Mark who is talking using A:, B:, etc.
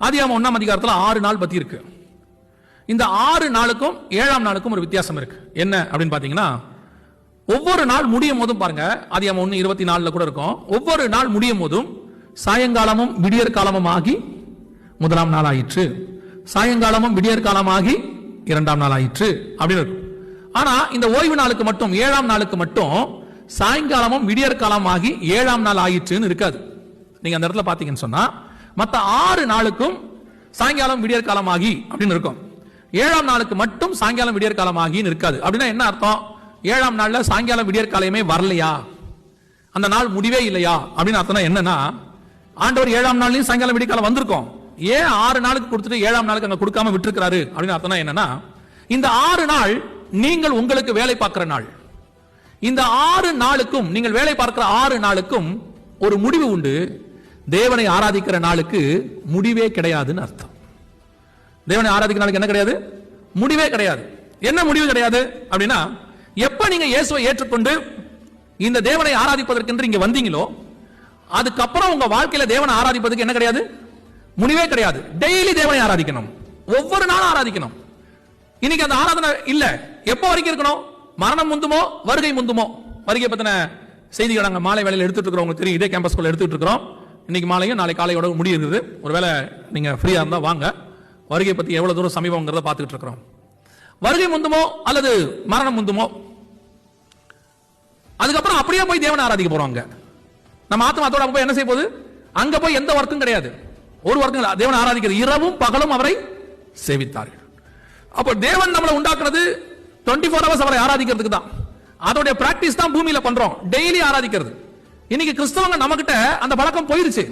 A: ஆதியாகமம் 1ஆம் அதிகாரத்துல 6 நாள் பத்தி இருக்கு. இந்த 6 நாளுக்கும் 7ஆம் நாளுக்கும் ஒரு வித்தியாசம் இருக்கு. என்ன அப்படின்னு பாத்தீங்கன்னா, ஒவ்வொரு நாள் முடியும் போதும் பாருங்க, ஆதியாகமம் 1:24 கூட இருக்கும். ஒவ்வொரு நாள் முடியும் போதும் சாயங்காலமும் விடியற் காலமும் ஆகி 1ஆம் நாள் ஆயிற்று, சாயங்காலமும் விடியற் காலமாகி 2ஆம் நாள் ஆயிற்று அப்படின்னு இருக்கும். ஆனா இந்த ஓய்வு நாளுக்கு மட்டும் 7ஆம் நாளுக்கு மட்டும் சாயங்காலமும் விடியற் காலமாகி 7ஆம் நாள் ஆயிற்றுன்னு இருக்காது. நீங்க அந்த இடத்துல பாத்தீங்கன்னு சொன்னா மத்த 6 நாளுக்கும் சாயங்காலம் விடியற் காலமாகி அப்படின்னு இருக்கும். 7ஆம் நாளுக்கு மட்டும் சாயங்காலம் விடியற் காலமாகின்னு இருக்காது. அப்படின்னா என்ன அர்த்தம்? 7ஆம் நாள்ல சாயங்காலம் விடியற் காலமே வரலையா, அந்த நாள் முடிவே இல்லையா அப்படின்னு அர்த்தம். என்னன்னா, ஆண்டவர் 7ஆம் நாள்லயும் சாயங்காலம் விடியற் காலம் வந்திருக்கும், ஏன் 6 நாளுக்கு கொடுத்துட்டு 7ஆம் நாளுக்கு அங்க கொடுக்காம விட்டுருக்காரு அப்படின்னு அர்த்தம். என்னன்னா, இந்த 6 நாள் நீங்கள் உங்களுக்கு வேலை பார்க்கிற நாள். இந்த 6 நாளுக்கும், நீங்கள் வேலை பார்க்கிற 6 நாளுக்கும் ஒரு முடிவு உண்டு. தேவனை ஆராதிக்கிற நாளுக்கு முடிவே கிடையாதுன்னு அர்த்தம். தேவனை ஆராதிக்கிற நாளுக்கு என்ன கிடையாது? முடிவே கிடையாது. என்ன முடிவு கிடையாது அப்படின்னா, எப்ப நீங்க இயேசுவை ஏற்றுக்கொண்டு இந்த தேவனை ஆராதிப்பதற்கு இங்க வந்தீங்களோ, அதுக்கப்புறம் உங்க வாழ்க்கையில தேவனை ஆராதிப்பதற்கு என்ன கிடையாது? முடிவே கிடையாது. டெய்லி தேவனை ஆராதிக்கணும், ஒவ்வொரு நாளும் ஆராதிக்கணும். இன்னைக்கு அந்த ஆராதனை இல்ல. எப்போ வரைக்கும் இருக்கணும்? மரணம் முந்துமோ வருகை முந்துமோ. வருகை பத்தின செய்திகள் நாங்கள் மாலை வேலையில் எடுத்துட்டு இருக்கிறோம். உங்களுக்கு தெரியும், இதே கேம்பஸ்குள்ள எடுத்துட்டு இருக்கிறோம். இன்னைக்கு மாலையும் நாளை காலையோட முடியுது. ஒருவேளை நீங்க ஃப்ரீயா இருந்தா வாங்க. வருகை பத்தி எவ்வளவு தூரம் சமீபங்கிறத பார்த்துட்டு இருக்கிறோம். வருகை முந்துமோ அல்லது மரணம் முந்துமோ, அதுக்கப்புறம் அப்படியே போய் தேவனை ஆராதிக்க போறோம். நம்ம ஆத்மாத்தோட போய் என்ன செய்ய போகுது? அங்க போய் எந்த ஒர்க்கும் கிடையாது, ஒரு ஒர்க்கும் இல்லை. தேவனை ஆராதிக்கிறது, இரவும் பகலும் அவரை சேவித்தார்கள். அப்போ தேவன் நம்மளை உண்டாக்குறது 24 hours அவரை ஆராதிக்கிறதுக்கு தான். அதோட பிராக்டிஸ் தான் பூமியில பண்றோம், டெய்லி ஆராதிக்கிறது. இன்னைக்கு கிறிஸ்தவங்க நம்ம கிட்ட அந்த பழக்கம் போயிருச்சு.